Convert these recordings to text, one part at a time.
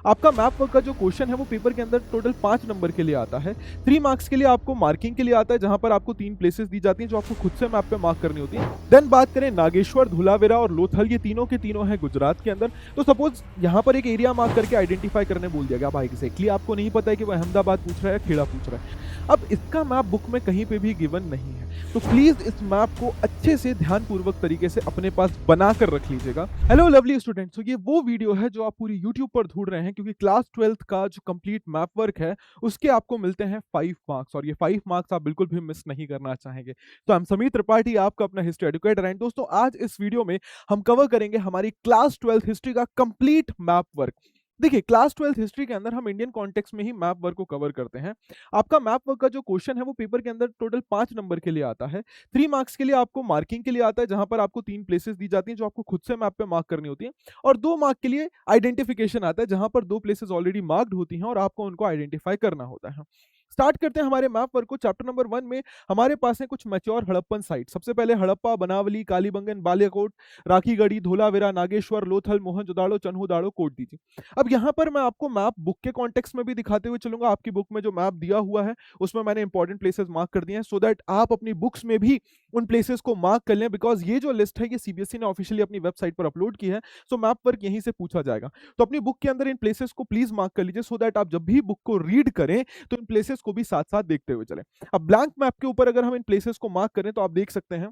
आपका map work का जो क्वेश्चन है वो पेपर के अंदर टोटल 5 नंबर के लिए आता है। 3 मार्क्स के लिए आपको मार्किंग के लिए आता है, जहां पर आपको 3 प्लेसेस दी जाती हैं जो आपको खुद से मैप पे मार्क करनी होती है। देन बात करें नागेश्वर, धुलावेरा और लोथल, ये तीनों के तीनों हैं गुजरात के अंदर। तो सपोज यहाँ पर एक एरिया मार्क करके आइडेंटिफाई करने बोल दिया गया, भाई एग्जैक्टली आपको नहीं पता है कि वो अहमदाबाद पूछ रहा है या खेड़ा पूछ रहा है। अब इसका मैप बुक में कहीं पे भी गिवन नहीं है, तो प्लीज इस मैप को अच्छे से ध्यानपूर्वक तरीके से अपने पास बना कर रख लीजिएगा। हेलो लवली स्टूडेंट्स, तो ये वो वीडियो है जो आप पूरी यूट्यूब पर ढूंढ रहे हैं, क्योंकि क्लास 12th का जो कंप्लीट मैप वर्क है उसके आपको मिलते हैं 5 मार्क्स, और ये 5 मार्क्स आप बिल्कुल भी मिस नहीं करना चाहेंगे। तो हम समीर त्रिपाठी, आपका अपना हिस्ट्री एडुकेटर हैं। दोस्तों, आज इस वीडियो में हम कवर करेंगे हमारी क्लास 12th हिस्ट्री का कंप्लीट मैप वर्क। देखिए, क्लास 12th हिस्ट्री के अंदर हम इंडियन कॉन्टेक्स्ट में ही मैप वर्क को कवर करते हैं। आपका मैप वर्क का जो क्वेश्चन है वो पेपर के अंदर टोटल 5 नंबर के लिए आता है। 3 मार्क्स के लिए आपको मार्किंग के लिए आता है, जहां पर आपको 3 प्लेसेस दी जाती हैं जो आपको खुद से मैप पे मार्क करनी होती है, और 2 मार्क के लिए आइडेंटिफिकेशन आता है, जहां पर 2 प्लेसेस ऑलरेडी मार्क्ड होती हैं और आपको उनको आइडेंटिफाई करना होता है। स्टार्ट करते हैं हमारे मैप वर्क को। चैप्टर नंबर 1 में हमारे पास है कुछ मैच्योर हड़प्पन साइट। सबसे पहले हड़प्पा, बनावली, कालीबंगन, बालियाकोट, राखीगढ़ी, धोलावीरा, नागेश्वर, लोथल, मोहनजोदाड़ो, चन्हुदाड़ो, कोटदीजी। अब यहाँ पर मैं आपको मैप बुक के कॉन्टेक्स्ट में भी दिखाते हुए चलूंगा। आपकी बुक में जो मैप दिया हुआ है उसमें मैंने इंपॉर्टेंट प्लेसेस मार्क कर दिए हैं, सो दैट आप अपनी बुक्स में भी उन प्लेसेस को मार्क कर लें, बिकॉज ये जो लिस्ट है ये सीबीएसई ने ऑफिशियली अपनी वेबसाइट पर अपलोड की है। सो मैप वर्क यहीं से पूछा जाएगा, तो अपनी बुक के अंदर इन प्लेसेस को प्लीज मार्क कर लीजिए, सो दैट आप जब भी बुक को रीड करें तो इन प्लेसेस को भी साथ साथ देखते हुए चलें। अब ब्लैंक मैप के ऊपर अगर हम इन प्लेसेस को मार्क करें तो आप देख सकते हैं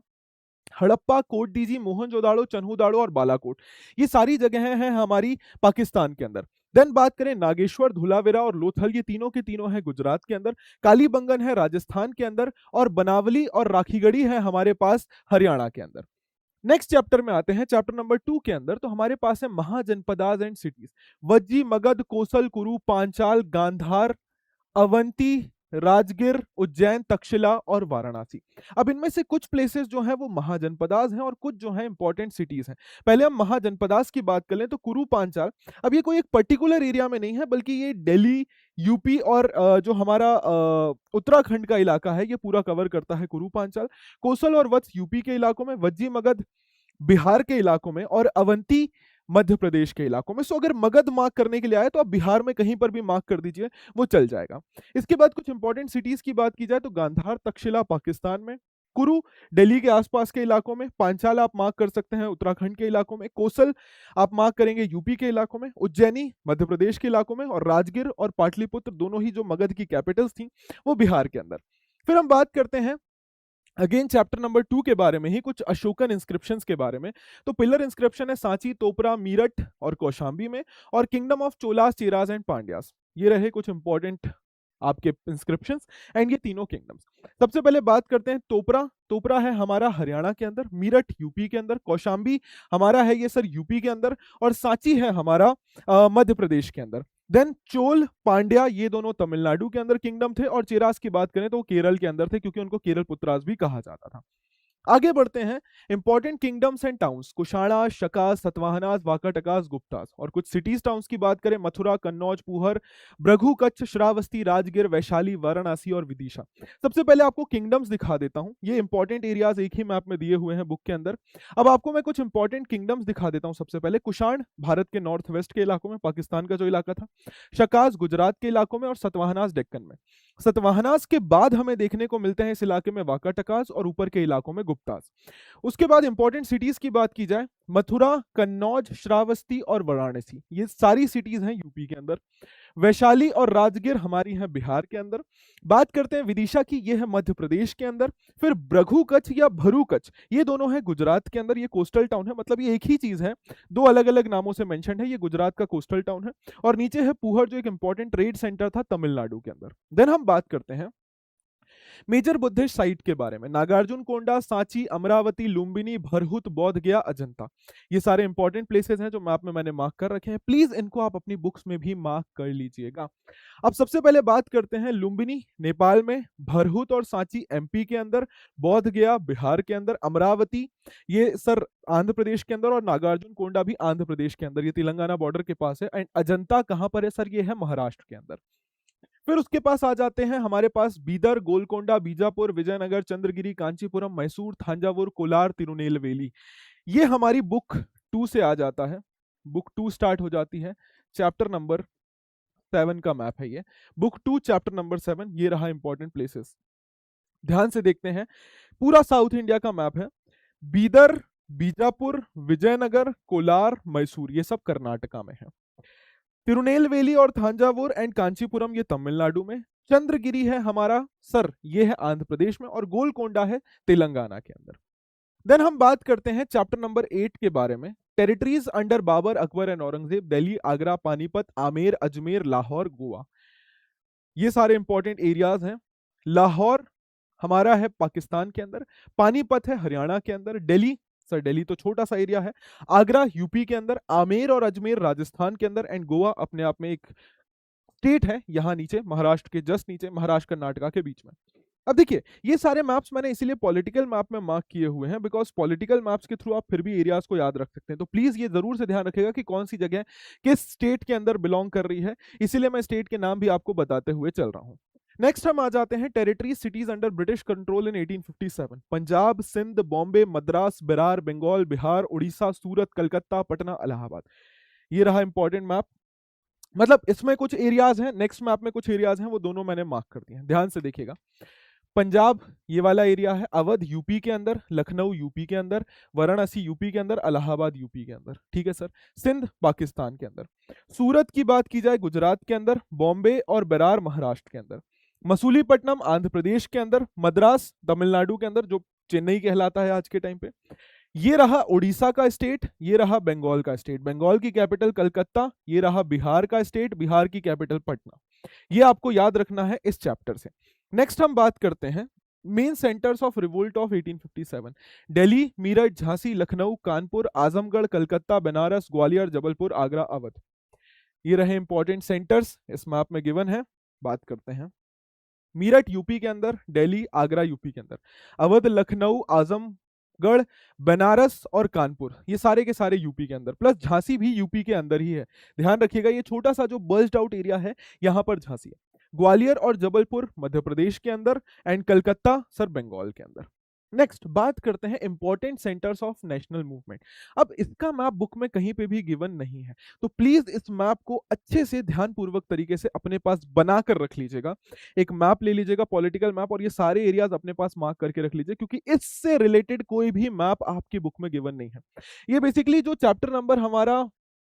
हड़प्पा, कोटडीजी, मोहनजोदाड़ो, चन्हुदाड़ो और बालाकोट, ये सारी जगहें हैं हमारी पाकिस्तान के अंदर। देन बात करें नागेश्वर, धुलावेरा और लोथल, ये तीनों के तीनों हैं गुजरात के अंदर। कालीबंगन है राजस्थान के अंदर, और बनावली और राखीगढ़ी है हमारे पास हरियाणा के अंदर। नेक्स्ट चैप्टर में आते हैं, चैप्टर नंबर 2 के अंदर। तो हमारे पास है महाजनपदास एंड सिटीज। वज्जी, मगध, कोसल, कुरु, पांचाल, गांधार, अवंती, राजगिर, उज्जैन, तक्षशिला और वाराणसी। अब इनमें से कुछ प्लेसेस जो हैं वो महाजनपदास हैं और कुछ जो हैं इंपॉर्टेंट सिटीज हैं। पहले हम महाजनपदास की बात कर लें तो कुरु पांचाल, अब ये कोई एक पर्टिकुलर एरिया में नहीं है, बल्कि ये दिल्ली, यूपी और जो हमारा उत्तराखंड का इलाका है ये पूरा कवर करता है कुरु पांचाल। कोसल और वत्स यूपी के इलाकों में, वज्जी मगध बिहार के इलाकों में, और अवंती मध्य प्रदेश के इलाकों में। सो अगर मगध मार्क करने के लिए आए तो आप बिहार में कहीं पर भी मार्क कर दीजिए, वो चल जाएगा। इसके बाद कुछ इंपॉर्टेंट सिटीज की बात की जाए तो गांधार, तक्षशिला पाकिस्तान में, कुरु दिल्ली के आसपास के इलाकों में, पांचाल आप मार्क कर सकते हैं उत्तराखंड के इलाकों में, कोसल आप मार्क करेंगे यूपी के इलाकों में, उज्जैनी मध्य प्रदेश के इलाकों में, और राजगिर और पाटलिपुत्र दोनों ही जो मगध की कैपिटल्स थी वो बिहार के अंदर। फिर हम बात करते हैं अगेन चैप्टर नंबर 2 के बारे में ही, कुछ अशोकन इंस्क्रिप्शंस के बारे में। तो पिलर इंस्क्रिप्शन है सांची, तोपरा, मीरठ और कौशाम्बी में, और kingdom of Cholas, Cheras and Pandyas. ये रहे कुछ इंपॉर्टेंट आपके इंस्क्रिप्शंस एंड ये तीनों किंगडम्स। सबसे पहले बात करते हैं तोपरा। तोपरा है हमारा हरियाणा के अंदर, मीरठ यूपी के अंदर, कौशाम्बी हमारा है ये सर यूपी के अंदर, और सांची है हमारा मध्य प्रदेश के अंदर। देन चोल, पांड्या, ये दोनों तमिलनाडु के अंदर किंगडम थे, और चेरास की बात करें तो वो केरल के अंदर थे, क्योंकि उनको केरल पुत्रास भी कहा जाता था। आगे बढ़ते हैं, important kingdoms and towns, Kushana, Shaka, Satavahanas, Vakatakas, Guptas. और कुछ सिटीज टाउन्स की बात करें, मथुरा, कन्नौज, पुहर, भृगु, कच्छ, श्रावस्ती, राजगिर, वैशाली, वाराणसी और विदिशा। सबसे पहले आपको किंगडम्स दिखा देता हूं, ये इंपॉर्टेंट एरियाज एक ही मैप में दिए हुए हैं बुक के अंदर। अब आपको मैं कुछ इंपॉर्टेंट किंगडम्स दिखा देता हूं। सबसे पहले कुषाण भारत के नॉर्थ वेस्ट के इलाकों में, पाकिस्तान का जो इलाका था, शकास गुजरात के इलाकों में, और सतवाहनास डेक्कन में। सतवाहनास के बाद हमें देखने को मिलते हैं इस इलाके में वाकाटकास, और ऊपर के इलाकों में गुप्तास। उसके बाद इंपॉर्टेंट सिटीज की बात की जाए, मथुरा, कन्नौज, श्रावस्ती और वाराणसी, ये सारी सिटीज हैं यूपी के अंदर। वैशाली और राजगिर हमारी हैं बिहार के अंदर। बात करते हैं विदिशा की, ये है मध्य प्रदेश के अंदर। फिर भृगु कच्छ या भरू कच्छ, ये दोनों हैं गुजरात के अंदर, ये कोस्टल टाउन है, मतलब ये एक ही चीज है, दो अलग अलग नामों से मेंशन है, ये गुजरात का कोस्टल टाउन है। और नीचे है पुहर, जो एक इंपॉर्टेंट ट्रेड सेंटर था तमिलनाडु के अंदर। देन हम बात करते हैं मेजर बुद्धिस्ट साइट के बारे में, नागार्जुन कोंडा, सांची, अमरावती, लुम्बिनी, भरहुत, बोध गया, अजंता। ये सारे इंपॉर्टेंट प्लेसेस हैं जो मैप में मैंने मार्क कर रखे हैं, प्लीज इनको आप अपनी बुक्स में भी मार्क कर लीजिएगा। अब सबसे पहले बात करते हैं लुम्बिनी नेपाल में, भरहुत और सांची एमपी के अंदर, बोध गया बिहार के अंदर, अमरावती ये सर आंध्र प्रदेश के अंदर, और नागार्जुन कोंडा भी आंध्र प्रदेश के अंदर, ये तेलंगाना बॉर्डर के पास है। एंड अजंता कहां पर है सर, ये है महाराष्ट्र के अंदर। फिर उसके पास आ जाते हैं, हमारे पास बीदर, गोलकोंडा, बीजापुर, विजयनगर, चंद्रगिरी, कांचीपुरम, मैसूर, थांजावुर, कोलार, तिरुनेलवेली। ये हमारी बुक 2 से आ जाता है। बुक 2 स्टार्ट हो जाती है चैप्टर नंबर 7 का मैप है ये, बुक 2 चैप्टर नंबर 7, ये रहा इंपॉर्टेंट प्लेसेस। ध्यान से देखते हैं, पूरा साउथ इंडिया का मैप है। बीदर, बीजापुर, विजयनगर, कोलार, मैसूर, ये सब कर्नाटका में है। तिरुनेलवेली और थांजावुर एंड कांचीपुरम ये तमिलनाडु में। चंद्रगिरी है हमारा सर, ये है आंध्र प्रदेश में, और गोलकोंडा है तेलंगाना के अंदर। देन हम बात करते हैं चैप्टर नंबर 8 के बारे में। Territories under Babur, Akbar and Aurangzeb, Delhi, Agra, Panipat, Amer, Ajmer, Lahore, Goa, ये सारे इंपॉर्टेंट एरियाज हैं। लाहौर हमारा है पाकिस्तान के अंदर, पानीपत है हरियाणा के अंदर, दिल्ली, सर दिल्ली तो छोटा सा एरिया है, आगरा यूपी के अंदर, आमेर और अजमेर राजस्थान के अंदर, एंड गोवा अपने आप में एक स्टेट है यहाँ नीचे, महाराष्ट्र के जस्ट नीचे, महाराष्ट्र कर्नाटका के बीच में। अब देखिए, ये सारे मैप्स मैंने इसीलिए पॉलिटिकल मैप में मार्क किए हुए हैं बिकॉज पॉलिटिकल मैप्स के थ्रू आप फिर भी एरियाज को याद रख सकते हैं। तो प्लीज ये जरूर से ध्यान रखिएगा कि कौन सी जगह किस स्टेट के अंदर बिलोंग कर रही है, इसीलिए मैं स्टेट के नाम भी आपको बताते हुए चल रहा हूं। नेक्स्ट हम आ जाते हैं territory cities under British control in 1857। Punjab, Sindh, Bombay, Madras, Berar, Bengal, Bihar, Orissa, सूरत, कलकत्ता, पटना, इलाहाबाद, ये रहा इंपॉर्टेंट मैप। मतलब इसमें कुछ एरियाज हैं, नेक्स्ट मैप में कुछ एरियाज हैं, वो दोनों मैंने मार्क कर दिए हैं, ध्यान से देखिएगा। पंजाब ये वाला एरिया है, अवध यूपी के अंदर, लखनऊ यूपी के अंदर, वाराणसी यूपी के अंदर, इलाहाबाद यूपी के अंदर, ठीक है सर। सिंध पाकिस्तान के अंदर। सूरत की बात की जाए गुजरात के अंदर, बॉम्बे और बेरार महाराष्ट्र के अंदर, मसूलीपट्टनम आंध्र प्रदेश के अंदर, मद्रास तमिलनाडु के अंदर जो चेन्नई कहलाता है आज के टाइम पे, ये रहा उड़ीसा का स्टेट, ये रहा बंगाल का स्टेट, बंगाल की कैपिटल कलकत्ता, ये रहा बिहार का स्टेट, बिहार की कैपिटल पटना। ये आपको याद रखना है इस चैप्टर से। नेक्स्ट हम बात करते हैं main centres of revolt of 1857। Delhi, Meerut, Jhansi, Lucknow, Kanpur, Azamgarh, Calcutta, Banaras, Gwalior, Jabalpur, Agra, Awadh, ये रहे इंपॉर्टेंट सेंटर्स इस मैप में गिवन है। बात करते हैं मीरठ यूपी के अंदर, दिल्ली, आगरा यूपी के अंदर, अवध, लखनऊ, आजमगढ़, बनारस और कानपुर, ये सारे के सारे यूपी के अंदर, प्लस झांसी भी यूपी के अंदर ही है। ध्यान रखिएगा, ये छोटा सा जो बर्स्ट आउट एरिया है यहां पर झांसी है। ग्वालियर और जबलपुर मध्य प्रदेश के अंदर, एंड कलकत्ता सर बंगाल के अंदर। नेक्स्ट बात करते हैं important centres of national movement. अब इसका मैप बुक में कहीं पे भी गिवन नहीं है, तो प्लीज इस मैप को अच्छे से ध्यानपूर्वक तरीके से अपने पास बनाकर रख लीजिएगा। एक मैप ले लीजिएगा, पॉलिटिकल मैप, और ये सारे एरियाज अपने पास मार्क करके रख लीजिए, क्योंकि इससे रिलेटेड कोई भी मैप आपकी बुक में गिवन नहीं है। ये बेसिकली जो चैप्टर नंबर हमारा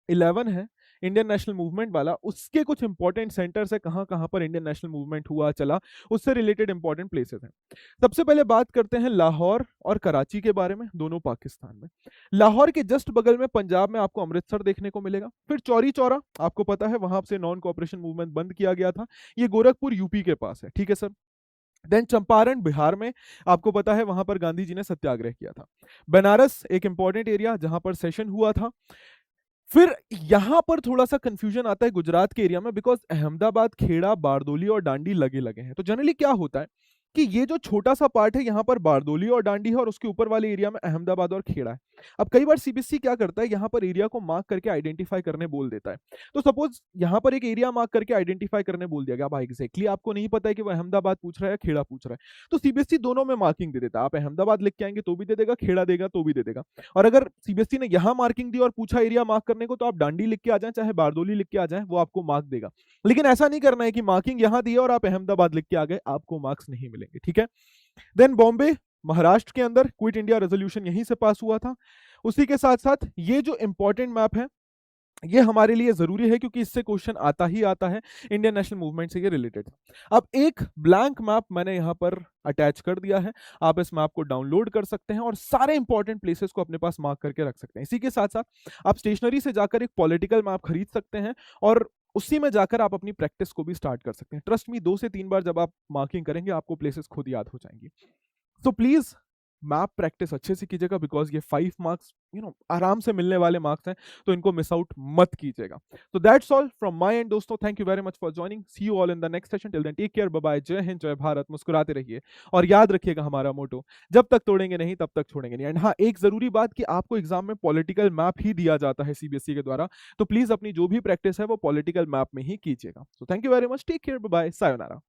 11 है इंडियन नेशनल मूवमेंट वाला, उसके कुछ इंपॉर्टेंट सेंटर्स है, कहां कहां पर इंडियन नेशनल मूवमेंट हुआ चला, उससे रिलेटेड इंपॉर्टेंट प्लेसेस हैं। सबसे पहले बात करते हैं लाहौर और कराची के बारे में, दोनों पाकिस्तान में। लाहौर के जस्ट बगल में पंजाब में आपको अमृतसर देखने को मिलेगा। फिर चौरी चौरा आपको पता है, वहां से नॉन कोऑपरेशन मूवमेंट बंद किया गया था, ये गोरखपुर यूपी के पास है, ठीक है सर। देन चंपारण बिहार में, आपको पता है वहां पर गांधी जी ने सत्याग्रह किया था। बनारस एक इंपॉर्टेंट एरिया जहां पर सेशन हुआ था। फिर यहां पर थोड़ा सा कंफ्यूजन आता है गुजरात के एरिया में, बिकॉज अहमदाबाद, खेड़ा, बारदोली और डांडी लगे लगे हैं। तो जनरली क्या होता है कि ये जो छोटा सा पार्ट है यहाँ पर बारदोली और डांडी है, और उसके ऊपर वाले एरिया में अहमदाबाद और खेड़ा है। अब कई बार सीबीएसई क्या करता है, यहाँ पर एरिया को मार्क करके आइडेंटिफाई करने बोल देता है। तो सपोज यहाँ पर एक एरिया मार्क करके आइडेंटिफाई करने बोल दिया गया, अब एग्जैक्टली आपको नहीं पता है कि वो अहमदाबाद पूछ रहा है या खेड़ा पूछ रहा है, तो सीबीएसई दोनों में मार्किंग दे देता है। आप अहमदाबाद लिख के आएंगे तो भी दे देगा, खेड़ा देगा तो भी दे देगा। और अगर सीबीएसई ने यहाँ मार्किंग दी और पूछा एरिया मार्क करने को, तो आप डांडी लिख के आ जाए चाहे बारदोली लिख के आ जाए, वो आपको मार्क देगा। लेकिन ऐसा नहीं करना है कि मार्किंग यहाँ दी और आप अहमदाबाद लिख के आ गए, आपको मार्क्स नहीं मिलेंगे, ठीक है। देन बॉम्बे महाराष्ट्र के अंदर, क्विट इंडिया रेजोल्यूशन यहीं से पास हुआ था। उसी के साथ साथ ये जो इंपॉर्टेंट मैप है ये हमारे लिए जरूरी है, क्योंकि इससे क्वेश्चन आता ही आता है इंडियन नेशनल मूवमेंट से ये रिलेटेड। अब एक ब्लैंक मैप मैंने यहां पर अटैच कर दिया है, आप इस मैप को डाउनलोड कर सकते हैं और सारे इंपॉर्टेंट प्लेसेस को अपने पास मार्क करके रख सकते हैं। इसी के साथ साथ आप स्टेशनरी से जाकर एक पॉलिटिकल मैप खरीद सकते हैं और उसी में जाकर आप अपनी प्रैक्टिस को भी स्टार्ट कर सकते हैं। ट्रस्ट मी, 2 से 3 बार जब आप मार्किंग करेंगे आपको प्लेसेस खुद याद हो जाएंगी। तो प्लीज मैप प्रैक्टिस अच्छे से कीजिएगा, बिकॉज ये 5 मार्क्स आराम से मिलने वाले मार्क्स हैं, तो इनको मिस आउट मत कीजिएगा। तो that's all from my end दोस्तों, thank you very much for joining, see you all in the next session, till then take care, bye bye, जय हिंद, जय भारत, मुस्कुराते रहिए और याद रखिएगा हमारा मोटो, जब तक तोड़ेंगे नहीं तब तक छोड़ेंगे नहीं। एंड हाँ, एक जरूरी बात कि आपको एग्जाम में पॉलिटिकल मैप ही दिया जाता है सीबीएसई के द्वारा, तो प्लीज अपनी जो भी प्रैक्टिस है वो पॉलिटिकल मैप में ही कीजिएगा। So thank you very much, take care, bye bye, sayonara.